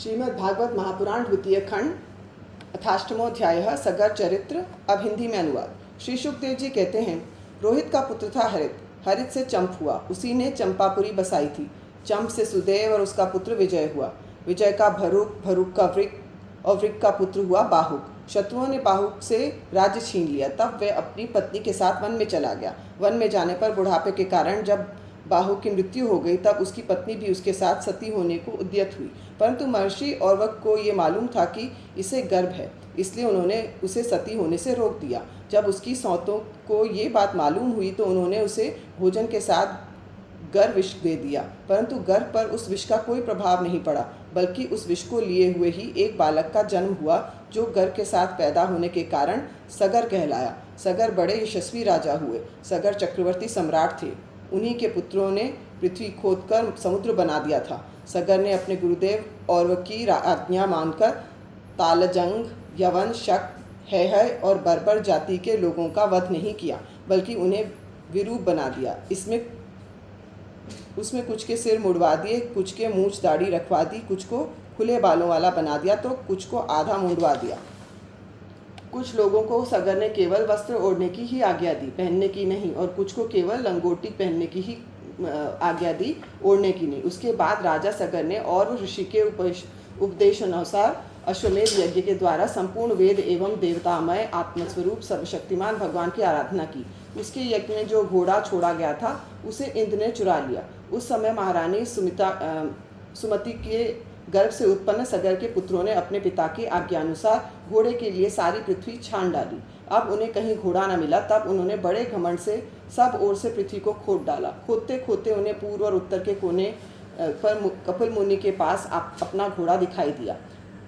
श्रीमद् भागवत महापुराण द्वितीय खंड अथाष्टमोध्याय सगर चरित्र। अब हिंदी में अनुवाद। श्री सुखदेव जी कहते हैं, रोहित का पुत्र था हरित, हरित से चंप हुआ, उसी ने चंपापुरी बसाई थी। चंप से सुदेव और उसका पुत्र विजय हुआ, विजय का भरुक, भरुक का वृक और वृक का पुत्र हुआ बाहुक। शत्रुओं ने बाहुक से राज्य छीन लिया, तब वह अपनी पत्नी के साथ वन में चला गया। वन में जाने पर बुढ़ापे के कारण जब बाहुक की मृत्यु हो गई, तब उसकी पत्नी भी उसके साथ सती होने को उद्यत हुई। परंतु महर्षि औरवक को ये मालूम था कि इसे गर्भ है, इसलिए उन्होंने उसे सती होने से रोक दिया। जब उसकी सौतों को ये बात मालूम हुई तो उन्होंने उसे भोजन के साथ गर विष दे दिया, परंतु गर्भ पर उस विष का कोई प्रभाव नहीं पड़ा, बल्कि उस विष को लिए हुए ही एक बालक का जन्म हुआ, जो गर्भ के साथ पैदा होने के कारण सगर कहलाया। सगर बड़े यशस्वी राजा हुए। सगर चक्रवर्ती सम्राट थे। उन्हीं के पुत्रों ने पृथ्वी खोदकर समुद्र बना दिया था। सगर ने अपने गुरुदेव औरवक की आज्ञा मानकर तालजंग, यवन, शक, हैहय और बर्बर जाति के लोगों का वध नहीं किया, बल्कि उन्हें विरूप बना दिया। उसमें कुछ के सिर मुड़वा दिए, कुछ के मूछ दाढ़ी रखवा दी, कुछ को खुले बालों वाला बना दिया तो कुछ को आधा मुंडवा दिया। कुछ लोगों को सगर ने केवल वस्त्र ओढ़ने की ही आज्ञा दी, पहनने की नहीं, और कुछ को केवल लंगोटी पहनने की ही आज्ञा दी, ओढ़ने की नहीं। उसके बाद राजा सगर ने और ऋषि के उपदेशानुसार अश्वमेध यज्ञ के द्वारा संपूर्ण वेद एवं देवतामय आत्मस्वरूप सर्वशक्तिमान भगवान की आराधना की। उसके यज्ञ में जो घोड़ा छोड़ा गया था उसे इंद्र ने चुरा लिया। उस समय महारानी सुमति के गर्भ से उत्पन्न सगर के पुत्रों ने अपने पिता की आज्ञानुसार घोड़े के लिए सारी पृथ्वी छान डाली। अब उन्हें कहीं घोड़ा न मिला, तब उन्होंने बड़े घमंड से सब ओर से पृथ्वी को खोद डाला। खोदते खोदते उन्हें पूर्व और उत्तर के कोने पर कपिल मुनि के पास अपना घोड़ा दिखाई दिया।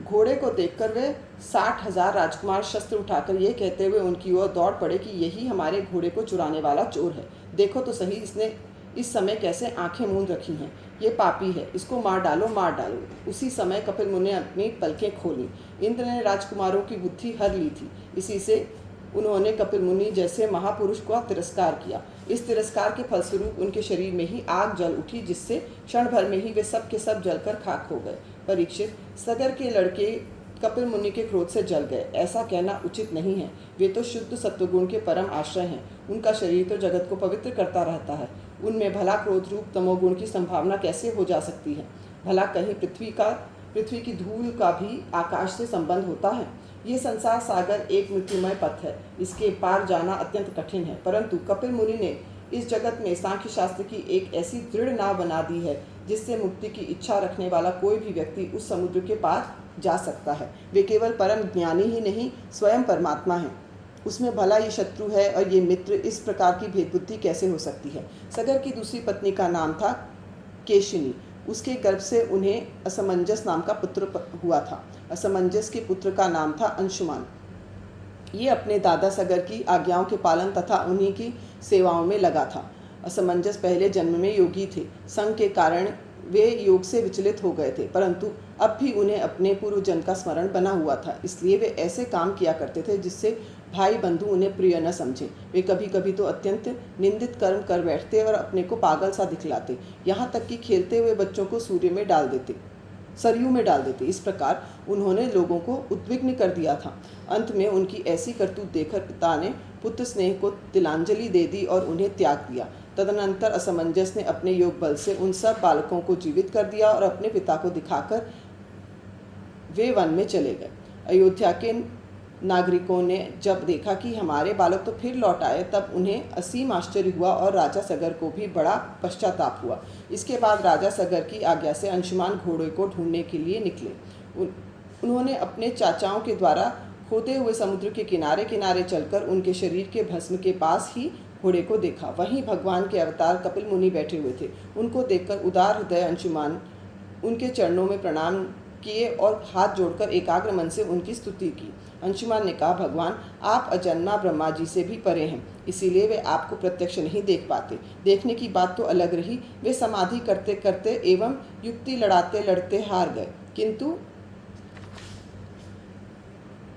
घोड़े को देखकर वे 60,000 राजकुमार शस्त्र उठाकर ये कहते हुए उनकी ओर दौड़ पड़े कि यही हमारे घोड़े को चुराने वाला चोर है। देखो तो सही, इसने इस समय कैसे आंखें मूंद रखी हैं। ये पापी है, इसको मार डालो, मार डालो। उसी समय कपिल मुनि ने अपनी पलकें खोली। इंद्र ने राजकुमारों की बुद्धि हर ली थी। इसी से उन्होंने कपिल मुनि जैसे महापुरुष का तिरस्कार किया। इस तिरस्कार के फलस्वरूप उनके शरीर में ही आग जल उठी, जिससे क्षण भर में ही वे सब के सब जलकर खाक हो गए। परीक्षित, सगर के लड़के कपिल मुनि के क्रोध से जल गए, ऐसा कहना उचित नहीं है। वे तो शुद्ध सत्वगुण के परम आश्रय हैं। उनका शरीर तो जगत को पवित्र करता रहता है। उनमें भला क्रोध रूप तमोगुण की संभावना कैसे हो जा सकती है? भला कहीं पृथ्वी की धूल का भी आकाश से संबंध होता है? ये संसार सागर एक मृत्युमय पथ है, इसके पार जाना अत्यंत कठिन है। परंतु कपिल मुनि ने इस जगत में सांख्य शास्त्र की एक ऐसी दृढ़ नाव बना दी है, जिससे मुक्ति की इच्छा रखने वाला कोई भी व्यक्ति उस समुद्र के पार जा सकता है। वे केवल परम ज्ञानी ही नहीं, स्वयं परमात्मा हैं। उसमें भला ये शत्रु है और ये मित्र, इस प्रकार की भेदबुद्धि कैसे हो सकती है? सगर की दूसरी पत्नी का नाम था केशिनी। उसके गर्भ से उन्हें असमंजस नाम का पुत्र हुआ था। असमंजस के पुत्र का नाम था अंशुमान। ये अपने दादा सगर की आज्ञाओं के पालन तथा उन्हीं की सेवाओं में लगा था। असमंजस पहले जन्म में योगी थे। संग के कारण वे योग से विचलित हो गए थे, परंतु अब भी उन्हें अपने पूर्व जन्म का स्मरण बना हुआ था। इसलिए वे ऐसे काम किया करते थे जिससे भाई बंधु उन्हें प्रिय न समझे। वे कभी कभी तो अत्यंत निंदित कर्म कर बैठते और अपने को पागल सा दिखलाते, यहाँ तक कि खेलते हुए बच्चों को सरयू में डाल देते। इस प्रकार उन्होंने लोगों को उद्विग्न कर दिया था। अंत में उनकी ऐसी करतूत देखकर पिता ने पुत्र स्नेह को तिलांजलि दे दी और उन्हें त्याग दिया। तदनंतर असमंजस ने अपने योग बल से उन सब बालकों को जीवित कर दिया और अपने पिता को दिखाकर वे वन में चले गए। अयोध्या के नागरिकों ने जब देखा कि हमारे बालक तो फिर लौट आए, तब उन्हें असीम आश्चर्य हुआ और राजा सगर को भी बड़ा पश्चाताप हुआ। इसके बाद राजा सगर की आज्ञा से अंशुमान घोड़े को ढूंढने के लिए निकले। उन्होंने अपने चाचाओं के द्वारा खोदे हुए समुद्र के किनारे किनारे चलकर उनके शरीर के भस्म के पास ही घोड़े को देखा। वहीं भगवान के अवतार कपिल मुनि बैठे हुए थे। उनको देखकर उदार हृदय अंशुमान उनके चरणों में प्रणाम किए और हाथ जोड़कर एकाग्र मन से उनकी स्तुति की। अंशुमान ने कहा, भगवान, आप अजन्मा ब्रह्मा जी से भी परे हैं, इसीलिए वे आपको प्रत्यक्ष नहीं देख पाते। देखने की बात तो अलग रही, वे समाधि करते करते एवं युक्ति लड़ाते लड़ते हार गए, किंतु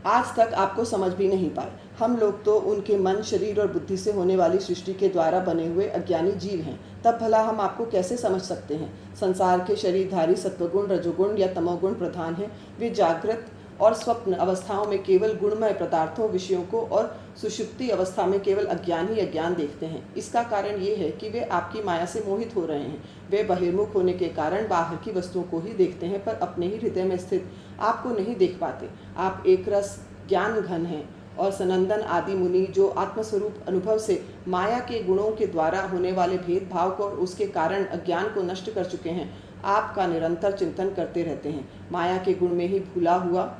आज तक आपको समझ भी नहीं पाए। हम लोग तो उनके मन, शरीर और बुद्धि से होने वाली सृष्टि के द्वारा बने हुए अज्ञानी जीव हैं। तब भला हम आपको कैसे समझ सकते हैं? संसार के शरीरधारी सत्वगुण, रजोगुण या तमोगुण प्रधान हैं। वे जागृत और स्वप्न अवस्थाओं में केवल गुणमय पदार्थों, विषयों को और सुषुप्ति अवस्था में केवल अज्ञान ही अज्ञान देखते हैं। इसका कारण ये है कि वे आपकी माया से मोहित हो रहे हैं। वे बहिर्मुख होने के कारण बाहर की वस्तुओं को ही देखते हैं, पर अपने ही हृदय में स्थित आपको नहीं देख पाते। आप एक रस ज्ञान घन हैं और सनंदन आदि मुनि जो आत्मस्वरूप अनुभव से माया के गुणों के द्वारा होने वाले भेदभाव को और उसके कारण अज्ञान को नष्ट कर चुके हैं, आपका निरंतर चिंतन करते रहते हैं। माया के गुण में ही भूला हुआ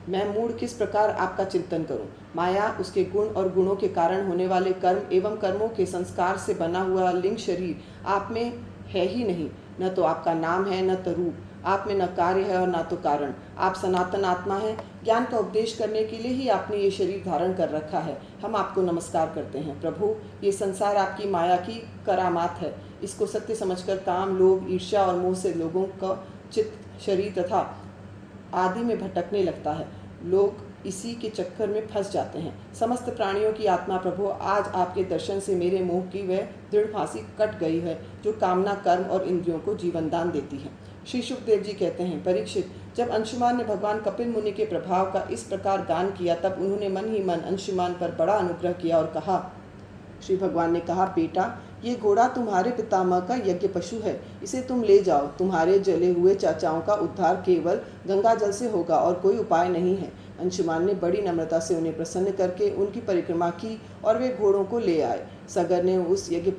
मैं मूढ़ किस प्रकार आपका चिंतन करूं? माया, उसके गुण और गुणों के कारण होने वाले कर्म एवं कर्मों के संस्कार से बना हुआ लिंग शरीर आप में है ही नहीं। न तो आपका नाम है, न तो रूप। आप में न कार्य है और न तो कारण। आप सनातन आत्मा हैं। ज्ञान का उपदेश करने के लिए ही आपने ये शरीर धारण कर रखा है। हम आपको नमस्कार करते हैं। प्रभु, ये संसार आपकी माया की करामात है। इसको सत्य समझकर काम, लोभ, ईर्ष्या और मोह से लोगों का चित्त, शरीर तथा आदि में भटकने लगता है। लोग इसी के चक्कर में फंस जाते हैं। समस्त प्राणियों की आत्मा प्रभु, आज आपके दर्शन से मेरे मोह की वह दृढ़ फांसी कट गई है जो कामना, कर्म और इंद्रियों को जीवन दान देती है। श्री सुखदेव जी कहते हैं, परीक्षित, जब अंशुमान ने भगवान कपिल मुनि के प्रभाव का इस प्रकार गान किया, तब उन्होंने मन ही मन अंशुमान पर बड़ा अनुग्रह किया और कहा, श्री भगवान ने कहा, बेटा, ये घोड़ा तुम्हारे पितामह का यज्ञ पशु है। इसे तुम ले जाओ। तुम्हारे जले हुए चाचाओं का उद्धार केवल गंगा जल से होगा और कोई उपाय नहीं है। अंशुमान ने बड़ी नम्रता से उन्हें प्रसन्न करके उनकी परिक्रमा की और वे घोड़ों को ले आए। सगर ने उस यज्ञ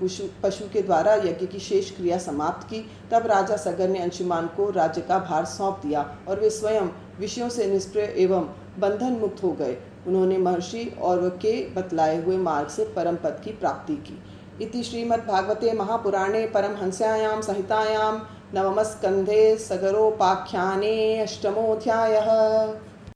पशु के द्वारा यज्ञ की शेष क्रिया समाप्त की। तब राजा सगर ने अंशुमान को राज्य का भार सौंप दिया और वे स्वयं विषयों से निष्प्रिय एवं बंधन मुक्त हो गए। उन्होंने महर्षि और के बतलाए हुए मार्ग से परम पद की प्राप्ति की। इति श्रीमद्भागवते महापुराणे परमहंस्यायां संहितायां नवमस्कन्धे सगरोपाख्याने अष्टमोऽध्यायः।